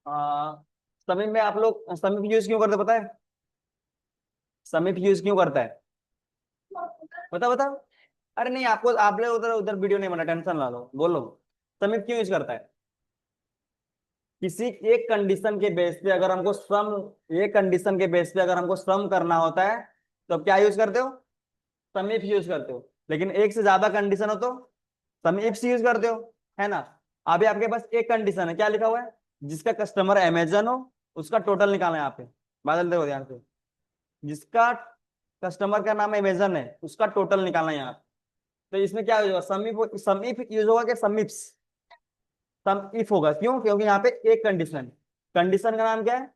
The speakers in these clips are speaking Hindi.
समीप में आप लोग समीप यूज क्यों करते हो, पता है? समीप यूज क्यों करता है? बता बता। अरे नहीं, आपको आप लोग उधर उधर वीडियो नहीं बना, टेंशन ना लो, बोलो। समीप क्यों यूज करता है? किसी एक कंडीशन के बेस पे अगर हमको सम एक कंडीशन के बेस पे अगर हमको सम करना होता है, तो अब क्या यूज करते हो? सम इफ यूज करते हो। लेकिन एक से ज्यादा कंडीशन हो तो सम इफ यूज करते हो, है ना? अभी आपके पास एक कंडीशन है, क्या लिखा हुआ है? जिसका कस्टमर अमेजन हो, उसका टोटल निकालना है यहाँ पे। बादल देखो ध्यान से। जिसका कस्टमर का नाम अमेजन है, उसका टोटल निकालना है यहाँ पे। तो इसमें क्या यूज होगा? सम इफ यूज होगा, क्या सम इफ्स? सम इफ होगा, क्यों? क्योंकि यहाँ पे एक कंडीशन, कंडीशन का नाम क्या है?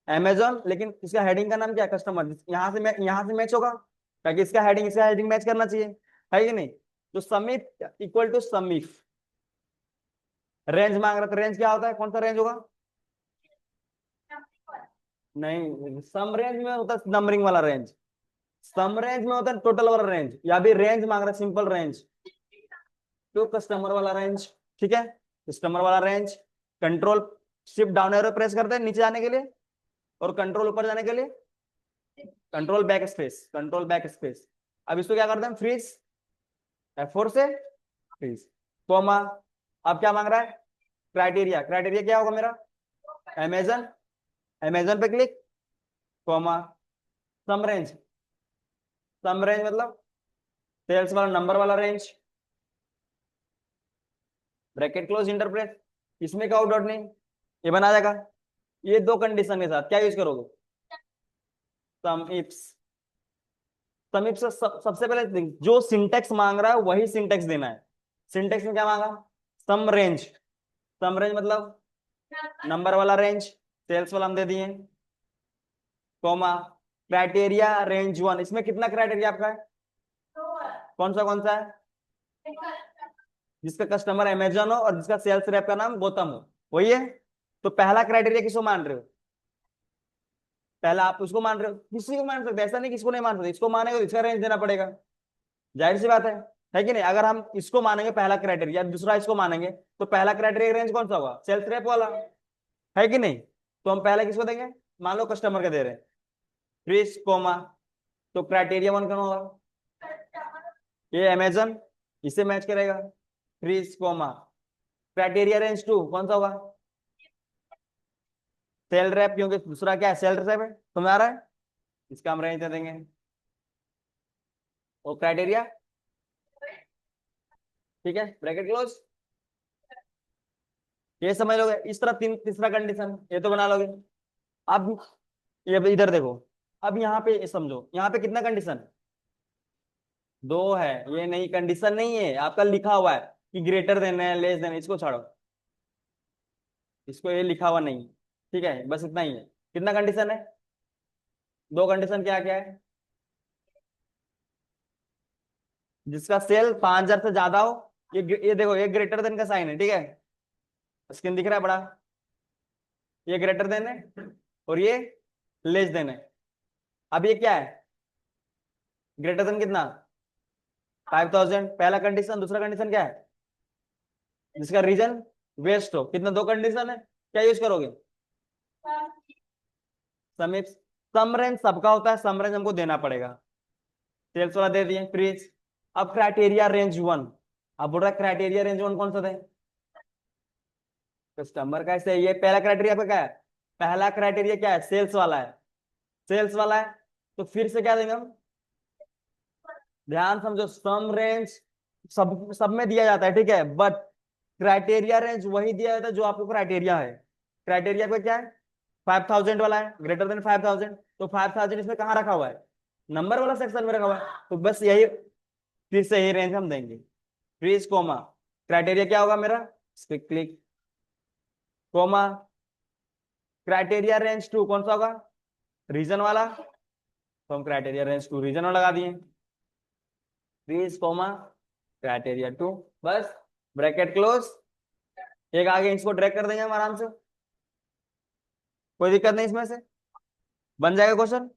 अमेजोन, लेकिन इसका हेडिंग का नाम क्या है? कस्टमर। यहाँ से मैच होगा, ताकि इसका हेडिंग इसका हेडिंग मैच करना चाहिए, है कि नहीं? तो समीप इक्वल टू समीप। रेंज मांग रहा था, रेंज क्या होता है? कौन सा रेंज होगा? नहीं, सम रेंज में होता है नंबरिंग वाला रेंज। सम रेंज में होता है टोटल वाला रेंज, या भी रेंज मांग रहा है, सिंपल रेंज। तो कस्टमर वाला रेंज, ठीक है? कस्टमर वाला range. Control shift down arrow press करते हैं नीचे जाने के लिए, और कंट्रोल ऊपर जाने के लिए control back space, control back space. अब इसको क्या करते हैं? फ्रीज। F4 से फ्रीज, कोमा। अब क्या मांग रहा है? क्राइटेरिया। क्राइटेरिया क्या होगा मेरा? अमेजन। अमेजन पे क्लिक, कोमा। सम रेंज। सम रेंज मतलब सेल्स वाला नंबर वाला रेंज, ब्रैकेट क्लोज इंटरप्रेस। इसमें का आउट डॉट नहीं, ये बना जाएगा। ये दो कंडीशन के साथ क्या यूज करोगे? सम इफ्स। सम इफ्स सबसे पहले जो सिंटेक्स मांग रहा है वही सिंटेक्स देना है। सिंटेक्स में क्या मांगा? सम रेंज। सम रेंज मतलब नंबर वाला रेंज, सेल्स वाला हम दे दिए, कॉमा। क्राइटेरिया रेंज वन, इसमें कितना क्राइटेरिया आपका है? कौन सा है? जिसका कस्टमर अमेजन हो और जिसका सेल्स रेप का नाम गौतम हो, वही है। तो पहला क्राइटेरिया किसको मान रहे हो? पहला आप उसको मान रहे हो, किसी को मान सकते, ऐसा नहीं किसको नहीं मान सकते। इसको मानेगा तो इसका रेंज देना पड़ेगा, जाहिर सी बात है कि नहीं? अगर हम इसको मानेंगे पहला क्राइटेरिया, दूसरा इसको मानेंगे, तो पहला क्राइटेरिया रेंज कौन सा होगा? सेल्स रेप वाला, है कि नहीं? तो हम पहले किसको देंगे? मान लो कस्टमर का दे रहे हैं, क्रिस कोमा। तो क्राइटेरिया वन कौन होगा? ये अमेजन, इससे मैच करेगा, क्रिस कोमा। क्राइटेरिया रेंज टू कौन सा होगा? सेल रैप, क्योंकि दूसरा क्या है? सेल रैप है, तुम्हें आ रहा है? इसका हम रेंज दे देंगे। और क्राइटेरिया, ठीक है, ब्रैकेट क्लोज। ये समझ लोगे? इस तरह तीसरा कंडीशन ये तो बना लोगे। अब ये इधर देखो। अब यहाँ पे ये समझो, यहाँ पे कितना कंडीशन? दो है। ये नहीं, कंडीशन नहीं है, आपका लिखा हुआ है कि ग्रेटर देन है, लेस देन है, इसको छोड़ो। इसको ये लिखा हुआ नहीं, ठीक है? बस इतना ही है। कितना कंडीशन है? दो कंडीशन, क्या क्या है? जिसका सेल 5,000 से ज्यादा हो, ये देखो, ये ग्रेटर देन का साइन है, ठीक है? स्क्रीन दिख रहा है बड़ा? ये ग्रेटर देन है और ये लेस देन है। अब ये क्या है? ग्रेटर देन कितना? 5,000, पहला कंडीशन। दूसरा कंडीशन क्या है? जिसका रीजन वेस्ट हो। कितना? दो कंडीशन है, क्या यूज करोगे? समीप। सम रेंज सबका होता है, सम रेंज हमको देना पड़ेगा। सेल्स वाला दे दिए, फ्रीज। अब क्राइटेरिया रेंज वन। अब बोल रहा है क्राइटेरिया रेंज वन कौन सा था? कस्टमर का है, ये पहला क्राइटेरिया पे क्या है? पहला क्राइटेरिया क्या है? सेल्स वाला है, सेल्स वाला है। तो फिर से क्या देंगे हम? ध्यान समझो, सम रेंज सब सब में दिया जाता है, ठीक है? बट क्राइटेरिया रेंज वही दिया जाता है जो आपको क्राइटेरिया है। क्राइटेरिया पे क्या है? 5,000 वाला है, ग्रेटर देन 5,000। तो 5,000 इसमें कहाँ रखा हुआ है? नंबर वाला सेक्शन में रखा हुआ है। तो बस यही, फिर से यही रेंज हम देंगे, फ्रीज कोमा। क्राइटेरिया क्या होगा मेरा? इस पे click, comma. Criteria range two कौन सा होगा? रीजन वाला। तो हम क्राइटेरिया रेंज टू रीजन वाला लगा दिए, फ्रीज कोमा क्राइटेरिया टू। बस, ब्रैकेट क्लोज। एक आगे इसको ड्रैग कर देंगे हम आराम से, कोई दिक्कत नहीं इसमें से, बन जाएगा क्वेश्चन।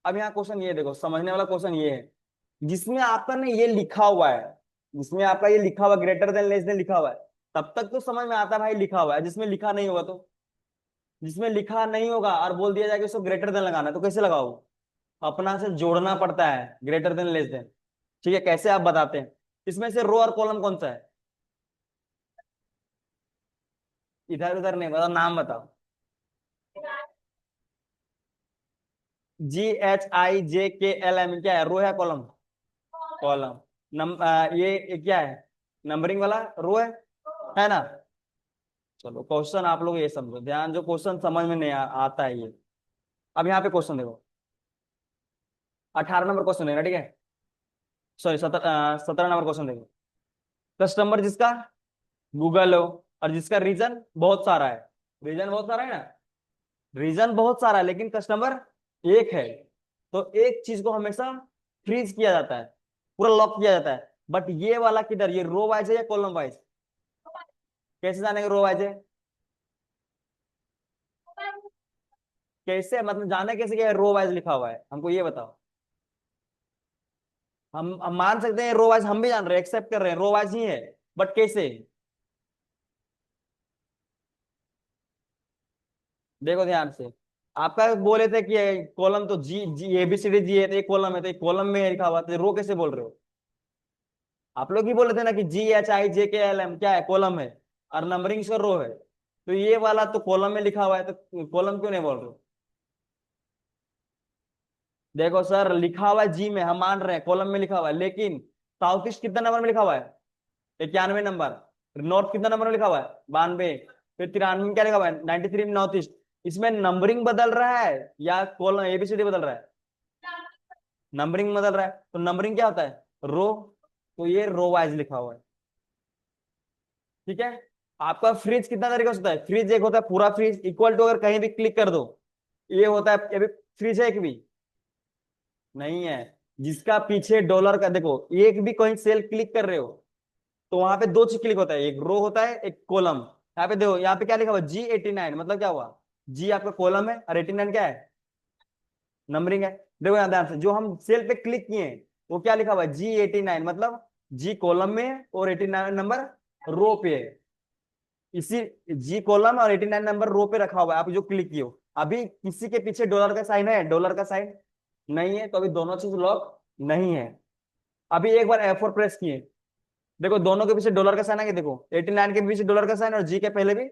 अब यहाँ क्वेश्चन ये देखो, समझने वाला क्वेश्चन ये है, जिसमें आपका ने ये लिखा हुआ है, जिसमें आपका ये लिखा हुआ ग्रेटर देन लेस देन लिखा हुआ है, तब तक तो समझ में आता है भाई लिखा हुआ है। जिसमें लिखा नहीं होगा तो जिसमें लिखा नहीं होगा और बोल दिया जाएगा उसको ग्रेटर देन लगाना है, तो कैसे लगाओ? अपना से जोड़ना पड़ता है, ग्रेटर देन लेस देन। ठीक है, कैसे आप बताते हैं? इसमें से रो और कॉलम कौन सा है? इधर उधर नहीं, बताओ, नाम बताओ। GHIJKLM क्या है, रो है कॉलम? कॉलम। ये क्या है? नंबरिंग वाला रो है ना? चलो क्वेश्चन आप लोग ये समझो ध्यान, जो क्वेश्चन समझ में नहीं आता है ये। अब यहाँ पे क्वेश्चन देखो, 18 नंबर क्वेश्चन है ना, ठीक है? सॉरी 17 नंबर क्वेश्चन देखो। कस्टमर जिसका गूगल हो और जिसका रीजन बहुत सारा है, रीजन बहुत सारा है ना, रीजन बहुत सारा है लेकिन कस्टमर एक है, तो एक चीज को हमेशा फ्रीज किया जाता है, पूरा लॉक किया जाता है। बट ये वाला किधर, ये रो वाइज है या कॉलम वाइज? कैसे जानेंगे रो वाइज है? कैसे मतलब जाने कैसे क्या रो वाइज लिखा हुआ है, हमको ये बताओ। हम मान सकते हैं रो वाइज, हम भी जान रहे हैं, एक्सेप्ट कर रहे हैं रो वाइज ही है, बट कैसे? देखो ध्यान से, आपका बोले थे कि कॉलम तो जी जी ABCD है, तो एक कॉलम है, तो एक कॉलम में लिखा हुआ, तो रो कैसे बोल रहे हो? आप लोग ही बोले थे ना कि GHIJKLM क्या है, कॉलम है, और नंबरिंग इसका रो है, तो ये वाला तो कॉलम में लिखा हुआ है, तो कॉलम क्यों नहीं बोल रहे हो? देखो सर, लिखा हुआ है जी में, हम मान रहे हैं कॉलम में लिखा हुआ है, लेकिन साउथ ईस्ट कितना नंबर में लिखा हुआ है? 91 नंबर। नॉर्थ कितना नंबर में लिखा हुआ है? 92। फिर 93 में क्या लिखा हुआ है? 93 में नॉर्थ ईस्ट। इसमें नंबरिंग बदल रहा है या कॉलम ABCD बदल रहा है? नंबरिंग बदल रहा है, तो नंबरिंग क्या होता है? रो। तो ये रो वाइज लिखा हुआ है। ठीक है। आपका फ्रिज कितना तरीका से होता है? फ्रिज एक होता है पूरा फ्रिज, इक्वल टू अगर कहीं भी क्लिक कर दो, ये होता है, ये भी फ्रिज है एक भी नहीं है। जिसका पीछे डॉलर का देखो, एक भी कोई सेल क्लिक कर रहे हो तो वहां पे दो चीज क्लिक होता है, एक रो होता है एक कॉलम। यहाँ पे देखो, यहाँ पे क्या लिखा हुआ? G89, मतलब क्या हुआ? जी आपका कॉलम है और 89 क्या है? नंबरिंग है। देखो यहाँ ध्यान से, जो हम सेल पे क्लिक किए हैं वो क्या लिखा हुआ है? G89, मतलब जी कॉलम में है और 89 नंबर रो पे है। इसी जी कॉलम और 89 नंबर रो पे रखा हुआ है, आप जो क्लिक किए हो। अभी किसी के पीछे डॉलर का साइन है? डॉलर का साइन नहीं है, तो अभी दोनों चीज लॉक नहीं है। अभी एक बार F4 प्रेस किए, देखो दोनों के पीछे डॉलर का साइन आ गया, देखो 89 के पीछे डॉलर का साइन और जी के पहले भी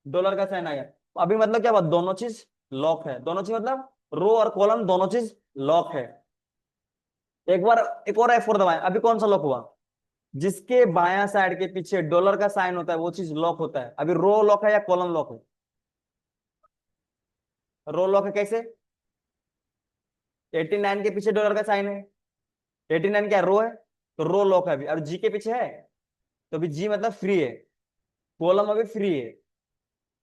डॉलर का साइन आ गया। तो अभी मतलब क्या हुआ? दोनों चीज लॉक है, दोनों चीज मतलब रो और कॉलम दोनों चीज लॉक है। एक बार एक और F4 दबाएं, अभी कौन सा लॉक हुआ? जिसके बायां साइड के पीछे डॉलर का साइन होता है वो चीज लॉक होता है। अभी रो लॉक है या कॉलम लॉक है? रो लॉक है कैसे? 89 के पीछे डॉलर का साइन है, 89 क्या रो है, तो रो लॉक है अभी। और जी के पीछे है तो अभी जी मतलब फ्री है, कॉलम अभी फ्री है।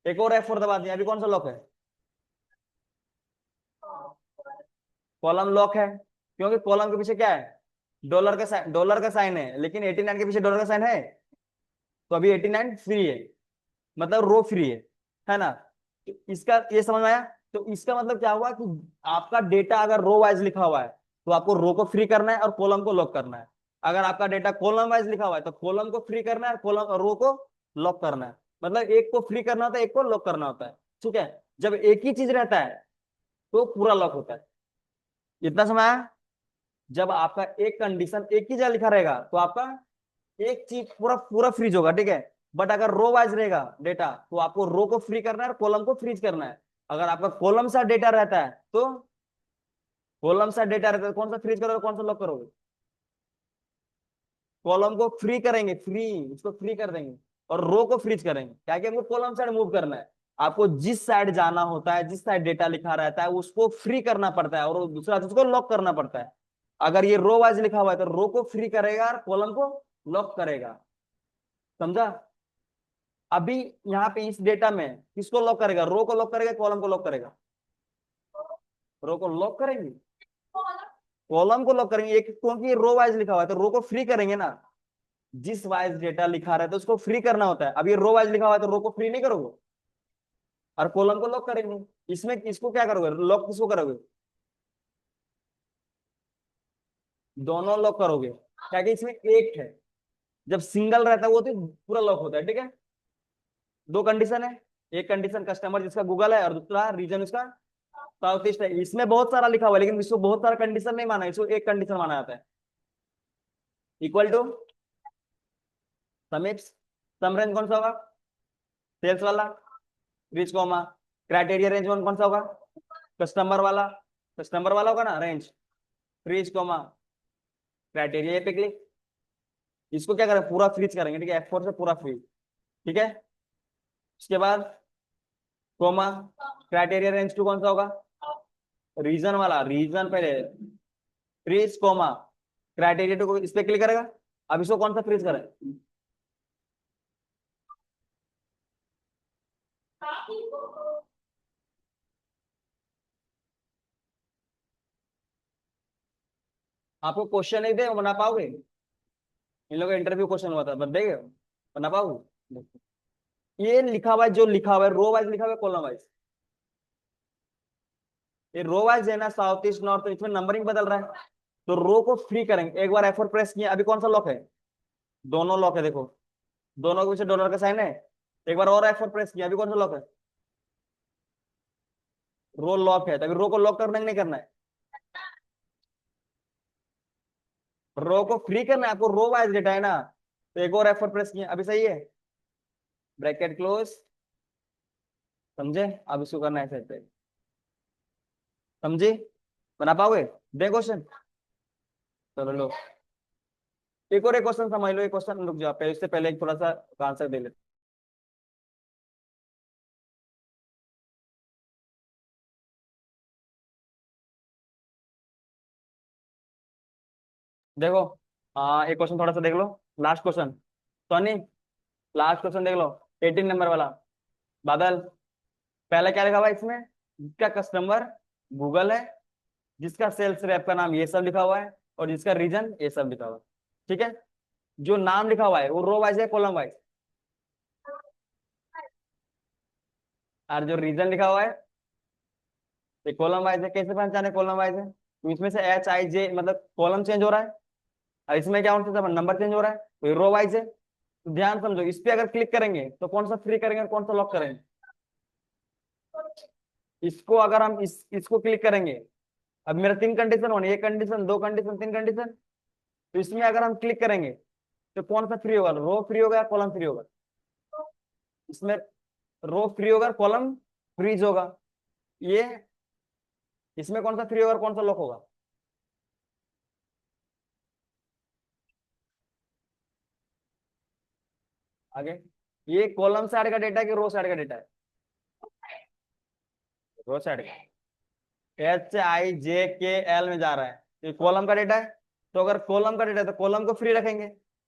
एक और F4 दबा दिया, अभी कौन सा लॉक है? कॉलम लॉक है, क्योंकि कॉलम के पीछे क्या है? डॉलर का साइन, डॉलर का साइन है, लेकिन 89 के पीछे डॉलर का साइन है, तो अभी 89 फ्री है, मतलब रो फ्री है ना? तो इसका ये समझ में आया? तो इसका मतलब क्या हुआ कि आपका डेटा अगर रो वाइज लिखा हुआ है तो आपको रो को फ्री करना है और कॉलम को लॉक करना है। अगर आपका डेटा कॉलम वाइज लिखा हुआ है तो कॉलम को फ्री करना है और कॉलम रो को लॉक करना है। मतलब एक को फ्री करना होता है, एक को लॉक करना होता है। ठीक है। जब एक ही चीज रहता है तो पूरा लॉक होता है। इतना समय आया? जब आपका एक कंडीशन एक ही जगह लिखा रहेगा तो आपका एक चीज पूरा पूरा फ्रीज होगा, ठीक है। बट अगर रो वाइज रहेगा डेटा तो आपको रो को फ्री करना है और कॉलम को फ्रीज करना है। अगर आपका कॉलम सा डेटा रहता है तो कॉलम सा डेटा रहता है तो कौन सा फ्रीज करोगे, कौन सा लॉक करोगे? कॉलम को फ्री करेंगे, फ्री, उसको फ्री कर देंगे, और रो को फ्रीज करेंगे, क्या कि हमको कॉलम साइड मूव करना है। आपको जिस साइड जाना होता है, जिस साइड डेटा लिखा रहता है उसको फ्री करना पड़ता है और दूसरा उसको लॉक करना पड़ता है। अगर ये रो वाइज लिखा हुआ है तो रो को फ्री करेगा और कॉलम को लॉक करेगा। समझा? अभी यहाँ पे इस डेटा में किसको लॉक करेगा? रो को लॉक करेगा, कॉलम को लॉक करेगा? रो को लॉक करेंगे, कॉलम को लॉक करेंगे, एक क्योंकि रो वाइज लिखा हुआ है तो रो को फ्री करेंगे ना। जिस वाइज डेटा लिखा रहता है उसको फ्री करना होता है। अब ये रो वाइज लिखा हुआ है तो रो को फ्री नहीं करोगे और कॉलम को लॉक करेंगे। इसमें इसको क्या करोगे, लॉक किसको करोगे? दोनों लॉक करोगे, क्या कि इसमें एक है। जब सिंगल रहता है वो तो पूरा लॉक होता है, ठीक है। दो कंडीशन है, एक कंडीशन कस्टमर जिसका गूगल है और दूसरा रीजन उसका साउथ ईस्ट है। इसमें बहुत सारा लिखा हुआ है लेकिन इसको बहुत सारा कंडीशन नहीं माना, इसको एक कंडीशन माना जाता है। इक्वल टू समीप्स, सम रेंज कौन सा होगा? सेल्स वाला। Reach comma criteria range one कौन सा होगा? कस्टमर वाला। कस्टमर वाला होगा ना रेंज। फ्रीज कॉमा क्राइटेरिया, ये पे क्लिक। इसको क्या करें, पूरा फ्रीज करेंगे, ठीक है, F4 से पूरा फ्रीज। ठीक है, उसके बाद कॉमा क्राइटेरिया रेंज टू कौन सा होगा? रीजन वाला, रीजन पहले फ्रीज कॉमा क्राइटेरिया टू, इस पे क्लिक करेगा। अब इसको कौन सा फ्रीज करें? आपको क्वेश्चन नहीं दे बना पाओगे? इन लोगों का इंटरव्यू क्वेश्चन हुआ था, देंगे बना पाओगे? ये लिखा हुआ है, जो लिखा हुआ है रो वाइज लिखा हुआ है कॉलम वाइज। ये रो वाइज है ना, साउथ ईस्ट नॉर्थ, इसमें नंबरिंग बदल रहा है। तो रो को फ्री करेंगे, एक बार F4 प्रेस किया, अभी कौन सा लॉक है? दोनों लॉक है, देखो दोनों के पीछे डॉलर का साइन है। एक बार और F4 प्रेस किया, अभी कौन सा लॉक है? रो लॉक है, तो अभी रो को लॉक करना नहीं करना है? रो को फ्री करना है आपको, रो वाइज डेटा है ना। तो एक और F4 प्रेस किया, अभी सही है, ब्रैकेट क्लोज। समझे? अब इसको करना है ऐसे, समझे? बना पाओगे? दे क्वेश्चन, चलो लो एक और, एक क्वेश्चन समझ लो, एक क्वेश्चन रुक जाओ पहले, इससे पहले एक थोड़ा सा आंसर दे लेते। देखो एक क्वेश्चन थोड़ा सा देख लो, last question. Soni, last question देख लो, 18 नंबर वाला। बादल, पहला क्या लिखा हुआ है इसमें? जिसका कस्टमर गूगल है, जिसका सेल्स रैप का नाम ये सब लिखा हुआ है, और जिसका रीजन ये सब लिखा हुआ है। ठीक है, जो नाम लिखा हुआ है वो रो वाइज है कॉलम वाइज? और जो रीजन लिखा हुआ है ये कॉलम वाइज है। कैसे पहचाने कॉलम वाइज है? तो इसमें से HIJ मतलब कॉलम चेंज हो रहा है, और इसमें क्या होता है, नंबर चेंज हो रहा है, तो ये रो वाइज है। तो ध्यान समझो, इस पे अगर क्लिक करेंगे तो कौन सा फ्री करेंगे और कौन सा लॉक करेंगे? इसको अगर हम इसको क्लिक करेंगे, अब मेरा तीन कंडीशन होनी, एक कंडीशन, दो कंडीशन, तीन कंडीशन। तो इसमें अगर हम क्लिक करेंगे तो कौन सा फ्री होगा? रो फ्री होगा या कॉलम फ्री होगा? इसमें रो फ्री होगा, कॉलम फ्रीज होगा। ये इसमें कौन सा फ्री होगा और कौन सा लॉक होगा? आगे, ये कॉलम साइड का डेटा है कि रो साइड का डेटा है? रो साइड का। HIJKL में जा रहा है, ये कॉलम का डेटा है। तो अगर कॉलम का डेटा है तो कॉलम को फ्री रखेंगे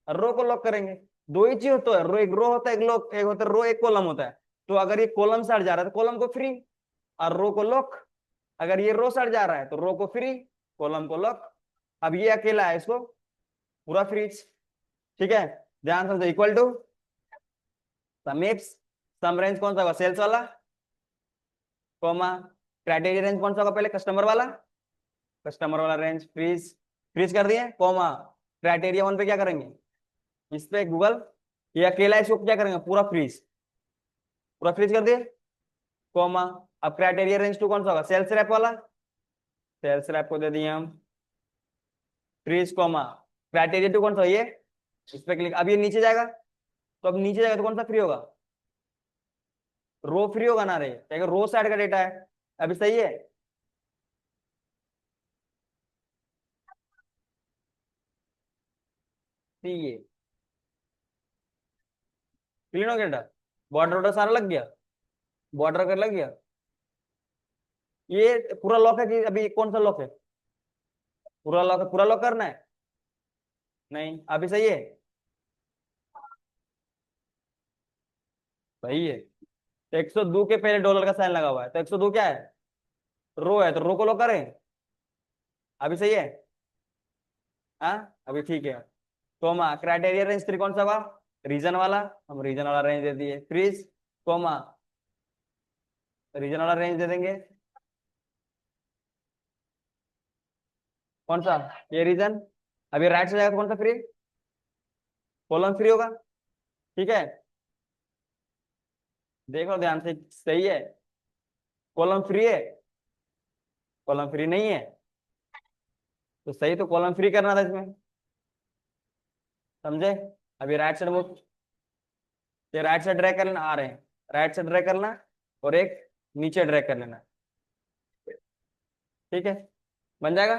और रो को लॉक करेंगे। दो ही चीज होता है, रो एक रो होता है, एक लॉक, एक होता है रो एक कॉलम होता है। तो अगर ये कॉलम साइड जा रहा है तो कॉलम को फ्री और रो को लॉक। अगर ये रो साइड जा रहा है तो रो को फ्री, कॉलम को लॉक। अब ये अकेला है, इसको पूरा फ्रीज। ठीक है, ध्यान समझो, इक्वल टू समीप्स, सम रेंज कौन सा होगा? सेल्स वाला, कॉमा क्राइटेरिया रेंज कौन सा होगा? पहले कस्टमर वाला, कस्टमर वाला रेंज फ्रीज। फ्रीज कर दिए, कॉमा क्राइटेरिया वन पे क्या करेंगे? इस पे गूगल, ये अकेला है, इसको क्या करेंगे? पूरा फ्रीज, पूरा फ्रीज कर दिए, कॉमा। अब क्राइटेरिया रेंज टू कौन सा होगा? सेल्स रैप वाला, सेल्स रैप को दे दिए हम फ्रीज, कॉमा क्राइटेरिया टू कौन सा? ये, इस पे क्लिक। अब ये नीचे जाएगा, तो अब नीचे जाएगा तो कौन सा फ्री होगा? रो फ्री होगा ना रे, क्या रो साइड का डेटा है। अभी सही है? ये क्लीन हो गया डेटा, बॉर्डर वॉर्डर सारा लग गया, बॉर्डर कर लग गया। ये पूरा लॉक है कि अभी कौन सा लॉक है? पूरा लॉक है, पूरा लॉक करना है। नहीं, अभी सही है, सही है। तो 102 के पहले डॉलर का साइन लगा हुआ है, तो 102 क्या है? रो है, तो रो को लॉक करें। अभी सही है? हाँ अभी ठीक है। कोमा क्राइटेरिया रेंज थ्री कौन सा हुआ? रीजन वाला, हम रीजन वाला रेंज दे दिए फ्रीज, कोमा रीजन वाला रेंज दे देंगे। कौन सा? ये रीजन। अभी राइट से जाएगा तो कौन सा फ्री? कॉलम फ्री होगा। ठीक है, देखो ध्यान से, सही है? कॉलम फ्री है? कॉलम फ्री नहीं है, तो सही तो कॉलम फ्री करना था इसमें। समझे? अभी राइट साइड वो, ये राइट साइड ड्रैग कर लेना, आ रहे हैं, राइट साइड ड्रैग करना, और एक नीचे ड्रैग कर लेना। ठीक है, बन जाएगा।